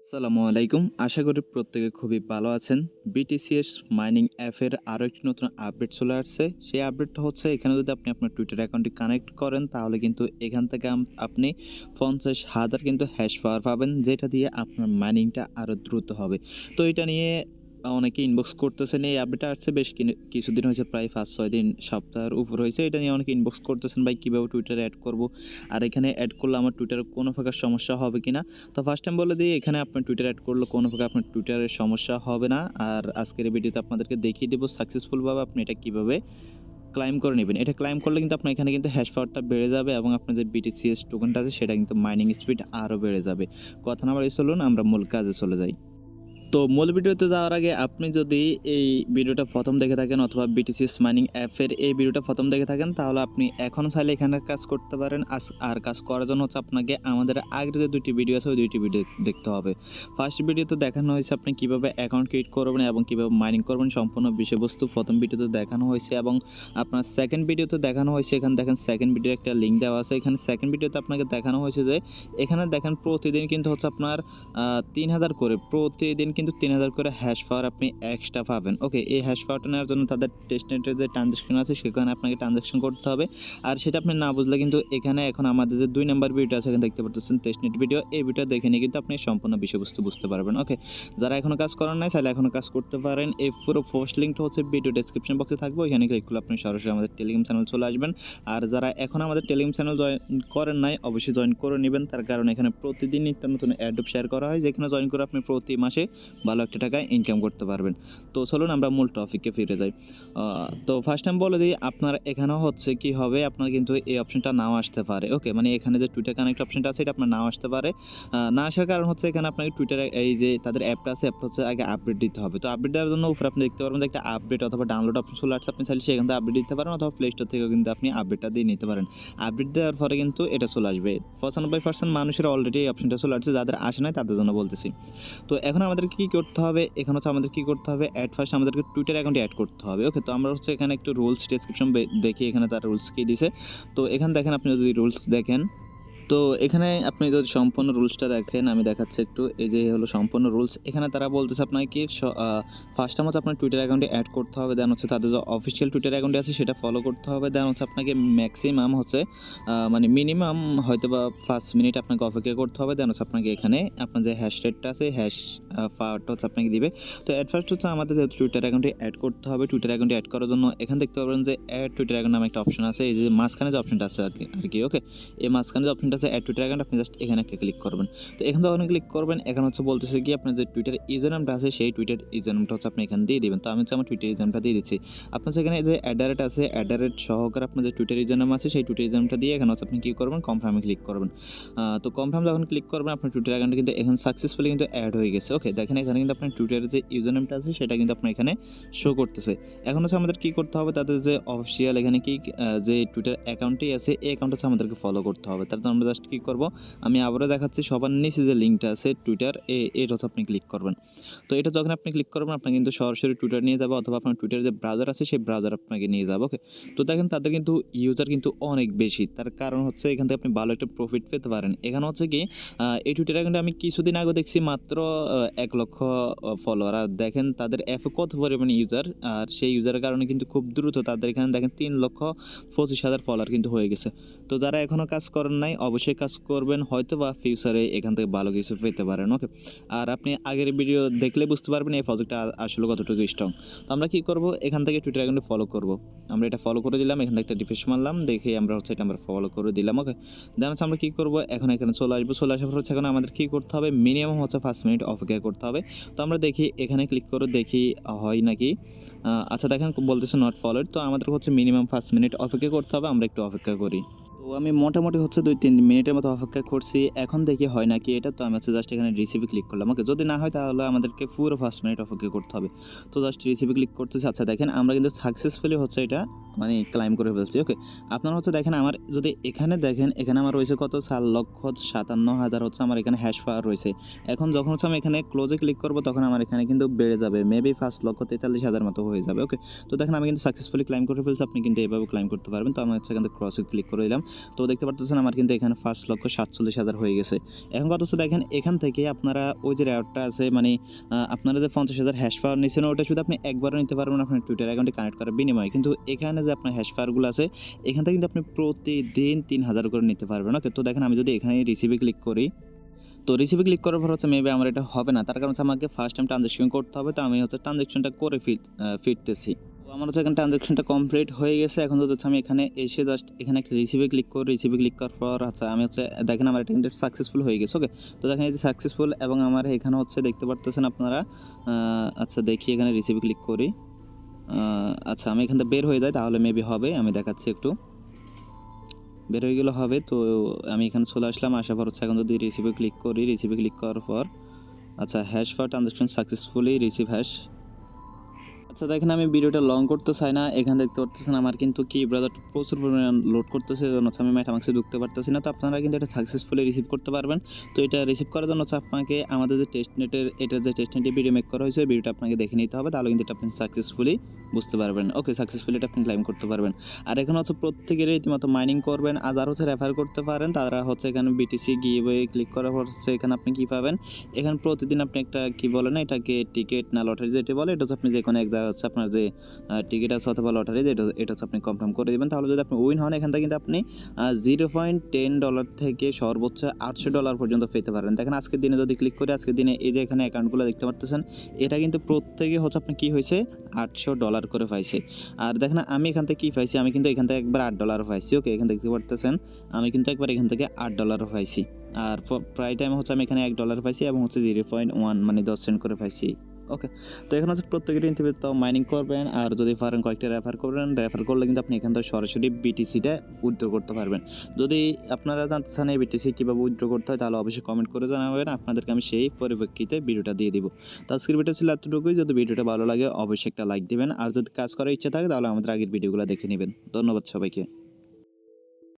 আসসালামু আলাইকুম। আশা করি প্রত্যেকে খুবই ভালো আছেন। BTCS মাইনিং অ্যাপের আরও একটি নতুন আপডেট চলে আসছে। সেই আপডেটটা হচ্ছে এখানে যদি আপনি আপনার টুইটার অ্যাকাউন্টটি কানেক্ট করেন তাহলে কিন্তু এখান থেকে আপনি ৫০,০০০ কিন্তু হ্যাশ পাওয়ার পাবেন, যেটা দিয়ে আপনার মাইনিংটা আরও দ্রুত হবে। তো এটা নিয়ে অনেকে ইনবক্স করতেছেন। এই আপডেটটা আসছে বেশ কিছুদিন হয়েছে, প্রায় ৫-৬ দিন, সপ্তাহের উপর হয়েছে। এটা নিয়ে অনেকে ইনবক্স করতেছেন, ভাই কীভাবে টুইটারে অ্যাড করব? আর এখানে অ্যাড করলে আমার টুইটারে কোনো প্রকার সমস্যা হবে কিনা? তো ফার্স্ট টাইম বলে দিই, এখানে আপনার টুইটার অ্যাড করলে কোনো প্রকার আপনার টুইটারের সমস্যা হবে না। আর আজকের এই ভিডিওতে আপনাদেরকে দেখিয়ে দেবো সাকসেসফুলভাবে আপনি এটা কীভাবে ক্লাইম করে নেবেন। এটা ক্লাইম করলে কিন্তু আপনার এখানে কিন্তু হ্যাশ পাওয়ারটা বেড়ে যাবে এবং আপনার যে BTCS টোকেনটা আছে সেটা কিন্তু মাইনিং স্পিড আরও বেড়ে যাবে। কথা না বাড়িয়ে চলুন আমরা মূল কাজে চলে যাই। তো মূল ভিডিওতে যাওয়ার আগে আপনি যদি এই ভিডিওটা প্রথম দেখে থাকেন অথবা BTCS মাইনিং অ্যাপের এই ভিডিওটা প্রথম দেখে থাকেন তাহলে আপনি এখনও চাইলে এখানে কাজ করতে পারেন। আর কাজ করার জন্য হচ্ছে আপনাকে আমাদের আগের যে দুইটি ভিডিও আছে ওই দুইটি ভিডিও দেখতে হবে। ফার্স্ট ভিডিওতে দেখানো হয়েছে আপনি কীভাবে অ্যাকাউন্ট ক্রিয়েট করবেন এবং কীভাবে মাইনিং করবেন, সম্পূর্ণ বিষয়বস্তু প্রথম ভিডিওতে দেখানো হয়েছে। এবং আপনার সেকেন্ড ভিডিওতে দেখানো হয়েছে, এখানে দেখেন সেকেন্ড ভিডিও একটা লিঙ্ক দেওয়া আছে। এখানে সেকেন্ড ভিডিওতে আপনাকে দেখানো হয়েছে যে এখানে দেখেন প্রতিদিন কিন্তু হচ্ছে আপনার ৩,০০০ করে, প্রতিদিন কিন্তু ৩,০০০ করে হ্যাশ পাওয়ার আপনি এক্সট্রা পাবেন। ওকে, এই হ্যাশ পাওয়ারটা নেওয়ার জন্য তাদের টেস্টনেটের যে ট্রানজ্যাকশন আছে সেখানে আপনাকে ট্রানজ্যাকশন করতে হবে। আর সেটা আপনি না বুঝলে কিন্তু এখানে এখন আমাদের যে ২ নাম্বার ভিডিওটা আছে এখানে দেখতে পাচ্ছেন টেস্টনেট ভিডিও, এই ভিডিও দেখে নিয়ে কিন্তু আপনি সম্পূর্ণ বিষয়বস্তু বুঝতে পারবেন। ওকে, যারা এখনও কাজ করেন নাই চাইলে এখনও কাজ করতে পারেন। এই পুরো পোস্ট লিঙ্কটা হচ্ছে ভিডিও ডেসক্রিপশন বক্সে থাকবে, ওইখানে ক্লিক করলে আপনি সরাসরি আমাদের টেলিগ্রাম চ্যানেল চলে আসবেন। আর যারা এখন আমাদের টেলিগ্রাম চ্যানেল জয়েন করেন নাই অবশ্যই জয়েন করে নেবেন, তার কারণ এখানে প্রতিদিন নিত্য নতুন এয়ারড্রপ শেয়ার করা হয়, যেখানে জয়েন করে আপনি প্রতি মাসে ভালো একটা টাকা ইনকাম করতে পারবেন। তো চলুন আমরা মূল টপিকে ফিরে যাই। তো ফার্স্ট টাইম বলে দিই, আপনার এখানেও হচ্ছে কি হবে, আপনার কিন্তু এই অপশনটা নাও আসতে পারে। ওকে, মানে এখানে যে টুইটার কানেক্ট অপশনটা আছে এটা আপনার নাও আসতে পারে। না আসার কারণ হচ্ছে এখানে আপনাকে টুইটারে এই যে তাদের অ্যাপটা আছে, অ্যাপটা হচ্ছে আগে আপডেট দিতে হবে। তো আপডেট দেওয়ার জন্য উপরে আপনি দেখতে পারবেন যে একটা আপডেট অথবা ডাউনলোড অপশন চলে আসছে, আপনি চাইলে সেখান থেকে আপডেট দিতে পারেন অথবা প্লে স্টোর থেকেও কিন্তু আপনি আপডেটটা দিয়ে নিতে পারেন। আপডেট দেওয়ার পরে কিন্তু এটা চলে আসবে। ৯৫% মানুষের অলরেডি এই অপশনটা চলে আসছে, যাদের আসে নাই তাদের জন্য বলতেছি। তো এখন আমাদেরকে কী করতে হবে, এখন হচ্ছে আমাদের কী করতে হবে, ফার্স্ট আমাদেরকে টুইটার অ্যাকাউন্টে অ্যাড করতে হবে। ওকে, তো আমরা হচ্ছে এখানে একটু রুলস ডেসক্রিপশন দেখি, এখানে তার রুলস কী দিছে। তো এখানে দেখেন, আপনি যদি রুলস দেখেন, তো এখানে আপনি যদি সম্পূর্ণ রুলসটা দেখেন, আমি দেখাচ্ছি একটু। এই যে হলো সম্পূর্ণ রুলস। এখানে তারা বলতেছে আপনাকে কি ফার্স্ট টাইম হচ্ছে আপনার টুইটার অ্যাকাউন্টে অ্যাড করতে হবে, দেন হচ্ছে তাদের যে অফিসিয়াল টুইটার অ্যাকাউন্টে আছে সেটা ফলো করতে হবে, দেন হচ্ছে আপনাকে ম্যাক্সিমাম হচ্ছে মানে মিনিমাম হয়তো বা 5 মিনিট আপনাকে অপেক্ষা করতে হবে, দেন হচ্ছে আপনাকে এখানে আপনার যে হ্যাশ রেটটা আছে হ্যাশ পাওয়ারটা হচ্ছে আপনাকে দিবে। তো ফার্স্ট হচ্ছে আমাদের যে টুইটার অ্যাকাউন্টে অ্যাড করতে হবে। টুইটার অ্যাকাউন্টে অ্যাড করার জন্য এখানে দেখতে পাবেন যে অ্যাড টুইটার অ্যাকাউন্ট নামে একটা অপশন আছে, এই যে মাঝখানে যে অপশনটা আছে আর কি। ওকে, এই মাঝখানে যে অপশনটা আছে অ্যাড টুইটার অ্যাকাউন্ট, আপনি জাস্ট এখানে একটা ক্লিক করবেন। তো এখানে যখন ক্লিক করবেন, এখানে হচ্ছে বলতেছে কি আপনার যে টুইটার ইউজার নামটা আছে সেই টুইটার ইউজার নামটা হচ্ছে আপনি এখানে দিয়ে দিবেন। তো আমি হচ্ছে আমার টুইটার ইউজার নামটা দিয়ে দিচ্ছি। আপনার সেখানে যে অ্যাডারেট আছে, অ্যাডারেট সহকারে আপনার যে টুইটার ইউজার নাম আছে সেই টুইটার ইউজার নামটা দিয়ে এখানে হচ্ছে আপনি কী করবেন, কনফার্মে ক্লিক করবেন। তো কনফার্ম যখন ক্লিক করবেন আপনার টুইটার অ্যাকাউন্টে কিন্তু এখানে সাকসেসফুলি কিন্তু অ্যাড হয়ে গেছে। ওকে, দেখেন এখানে কিন্তু আপনার টুইটারের যে ইউজার নামটা আছে সেটা কিন্তু আপনার এখানে শো করতেছে। এখন হচ্ছে আমাদের কী করতে হবে, তাদের যে অফিসিয়াল এখানে কি যে টুইটার অ্যাকাউন্টই আছে এই অ্যাকাউন্ট হচ্ছে আমাদেরকে ফলো করতে হবে। তার জন্য আমরা জাস্ট কী করবো, আমি আবারও দেখাচ্ছি, সবার নিচে যে লিঙ্কটা আছে টুইটার, এটা হচ্ছে আপনি ক্লিক করবেন। তো এটা যখন আপনি ক্লিক করবেন আপনার কিন্তু সরাসরি টুইটার নিয়ে যাবে অথবা আপনার টুইটার যে ব্রাউজার আছে সেই ব্রাউজার আপনাকে নিয়ে যাবে। ওকে, তো দেখেন তাদের কিন্তু ইউজার কিন্তু অনেক বেশি, তার কারণ হচ্ছে এখান থেকে আপনি ভালো একটা প্রফিট পেতে পারেন। এখানে হচ্ছে কি এই টুইটার অ্যাকাউন্টে আমি কিছুদিন আগে দেখছি মাত্র ১ লক্ষ ফলোয়ার, আর দেখেন তাদের অ্যাপে কত পরিমাণে ইউজার, আর সেই ইউজারের কারণে কিন্তু খুব দ্রুত তাদের এখানে দেখেন ৩,২৫,০০০ ফলোয়ার কিন্তু হয়ে গেছে। তো যারা এখনও কাজ করেন নাই অবশ্যই কাজ করবেন, হয়তো বা ফিউচারে এখান থেকে ভালো কিছু পেতে পারেন। ওকে, আর আপনি আগের ভিডিও দেখলে বুঝতে পারবেন এই প্রজেক্টটা আসলে কতটুকু স্ট্রং। তো আমরা কী করবো, এখান থেকে টুইটার অ্যাকাউন্টে ফলো করবো। আমরা এটা ফলো করে দিলাম, এখান থেকে একটা রিফ্রেশ মারলাম, দেখে আমরা হচ্ছে এটা আমরা ফলো করে দিলাম। ওকে, দেন হচ্ছে আমরা কী করবো, এখন এখানে চলে আসবো। চলে আসার পর হচ্ছে এখন আমাদের কী করতে হবে, মিনিমাম হচ্ছে 5 মিনিট অপেক্ষা করতে হবে। তো আমরা দেখি এখানে ক্লিক করে দেখি হয় নাকি। আচ্ছা দেখেন বলতেছে নট ফলোড, তো আমাদের হচ্ছে মিনিমাম 5 মিনিট অপেক্ষা করতে হবে, আমরা একটু অপেক্ষা করি। তো আমি মোটামুটি হচ্ছে ২-৩ মিনিটের মতো অপেক্ষা করছি, এখন দেখি হয় নাকি এটা। তো আমি হচ্ছে জাস্ট এখানে রিসিভে ক্লিক করলাম। ওকে, যদি না হয় তাহলে আমাদেরকে পুরো 5 মিনিট অপেক্ষা করতে হবে। তো জাস্ট রিসিভে ক্লিক করতেছি। আচ্ছা দেখেন আমরা কিন্তু সাকসেসফুলি হচ্ছে এটা মানে ক্লাইম করে ফেলছি। ওকে, আপনারা হচ্ছে দেখেন আমার যদি এখানে দেখেন, এখানে আমার রয়েছে কত ৪,৫৭,০০০ হচ্ছে আমার এখানে হ্যাশ পাওয়ার রয়েছে। এখন যখন হচ্ছে আমি এখানে ক্লোজে ক্লিক করবো তখন আমার এখানে কিন্তু বেড়ে যাবে, মেবি ৫,৪৩,০০০ মতো হয়ে যাবে। ওকে, তো দেখেন আমি কিন্তু সাকসেসফুলি ক্লাইম করে ফেলছি, আপনি কিন্তু এভাবে ক্লাইম করতে পারবেন। তো আমি হচ্ছে এখান থেকে ক্রসে ক্লিক করে দিলাম। তো দেখতে পারতেছেন আমার কিন্তু এখানে 5,47,000 হয়ে গেছে। এখন কথা হচ্ছে দেখেন এখান থেকে আপনারা ওই যে রেওয়ার্ডটা আছে মানে আপনারা যে 50,000 হ্যাশ পাওয়ার নিছেন ওটা শুধু আপনি একবারও নিতে পারবেন আপনার টুইটার অ্যাকাউন্টে কানেক্ট করার বিনিময়ে। কিন্তু এখানে যে আপনার হ্যাশ পাওয়ারগুলো আছে এখান থেকে কিন্তু আপনি প্রতিদিন 3,000 করে নিতে পারবেন। ওকে, তো দেখেন আমি যদি এখানে রিসিভে ক্লিক করি, তো রিসিভে ক্লিক করার পর হচ্ছে মেবি আমার এটা হবে না, তার কারণ হচ্ছে আমাকে ফার্স্ট টাইম ট্রানজ্যাকশন করতে হবে। তো আমি হচ্ছে ট্রানজ্যাকশনটা করে ফিরতেছি। তো আমার হচ্ছে এখানে ট্রানজ্যাকশনটা কমপ্লিট হয়ে গেছে। এখন যদি হচ্ছে আমি এখানে এসে জাস্ট এখানে একটা রিসিভে ক্লিক করি, রিসিভে ক্লিক করার পর আচ্ছা আমি হচ্ছে দেখেন আমার এটা কিন্তু সাকসেসফুল হয়ে গেছে। ওকে, তো দেখেন এই যে সাকসেসফুল এবং আমার এখানে হচ্ছে দেখতে পারতেছেন আপনারা। আচ্ছা দেখি এখানে রিসিভে ক্লিক করি। আচ্ছা আমি এখান থেকে বের হয়ে যাই তাহলে মেবি হবে, আমি দেখাচ্ছি একটু। বের হয়ে গেলে হবে। তো আমি এখানে চলে আসলাম, আসার পর হচ্ছে এখন যদি রিসিভে ক্লিক করি, রিসিভে ক্লিক করার পর আচ্ছা hash for transaction successfully receive hash. আচ্ছা দেখেন আমি ভিডিওটা লং করতে চাই না, এখানে দেখতে পাচ্ছেন আমার কিন্তু কি ব্রাউজারটা প্রচুর পরিমাণে লোড করতেছে, এজন্য হচ্ছে আমি মেটামাক্সে ঢুকতে পারতেছি না। তো আপনারা কিন্তু এটা সাকসেসফুলি রিসিভ করতে পারবেন। তো এটা রিসিভ করার জন্য হচ্ছে আপনাকে আমাদের যে টেস্টনেটের যে টেস্টনেটে ভিডিও মেক করা হয়েছে ভিডিওটা আপনাকে দেখে নিতে হবে, তাহলে কিন্তু এটা আপনি সাকসেসফুলি বুঝতে পারবেন। ওকে, সাকসেসফুলি এটা আপনি ক্লাইম করতে পারবেন। আর এখানে হচ্ছে প্রত্যেকের রীতিমতো মাইনিং করবেন, আর যারা হচ্ছে রেফার করতে পারেন তারা হচ্ছে এখানে বিটিসি গিয়ে ক্লিক করার পর হচ্ছে এখানে আপনি কী পাবেন, এখানে প্রতিদিন আপনি একটা কি বলে না এটাকে টিকিট না লটারি যেটি বলে, এটা হচ্ছে আপনি যে কোনো এক জায়গায় হচ্ছে আপনার যে টিকিট আছে অথবা লটারি এটা হচ্ছে আপনি কনফার্ম করে দেবেন। তাহলে যদি আপনি উইন হন এখান থেকে কিন্তু আপনি $0.10 থেকে সর্বোচ্চ $800 পর্যন্ত পেতে পারেন। দেখেন আজকের দিনে যদি ক্লিক করি, আজকের দিনে এই যে এখানে অ্যাকাউন্টগুলো দেখতে পারতেছেন, এটা কিন্তু প্রত্যেকে হচ্ছে আপনি কী হয়েছে $800 করে পাইছে। আর দেখেন আমি এখান থেকে কী পাইছি, আমি কিন্তু এখান থেকে একবার $8 পাইছি। ওকে, এখানে দেখতে পারতেছেন আমি কিন্তু একবার এখান থেকে $8 পাইছি। আর প্রায় টাইম হচ্ছে আমি এখানে $1 পাইছি এবং হচ্ছে 0.1 মানে 10 সেন্ট করে পাইছি। ওকে, তো এখন হচ্ছে প্রত্যেকের ইনথিবিত মাইনিং করবেন, আর যদি পারেন কয়েকটা রেফার করবেন, রেফার করলে কিন্তু আপনি এখান থেকে সরাসরি বিটিসিটা উইথড্র করতে পারবেন। যদি আপনারা জানতে চান এই বিটিসি কীভাবে উইথড্র করতে হয় তাহলে অবশ্যই কমেন্ট করে জানাবেন, আপনাদেরকে আমি সেই পরিপ্রেক্ষিতে ভিডিওটা দিয়ে দিব। তো আজকের ভিডিও ছিল এতটুকুই, যদি ভিডিওটা ভালো লাগে অবশ্যই একটা লাইক দিবেন, আর যদি কাজ করার ইচ্ছা থাকে তাহলে আমাদের আগের ভিডিওগুলো দেখে নেবেন। ধন্যবাদ সবাইকে।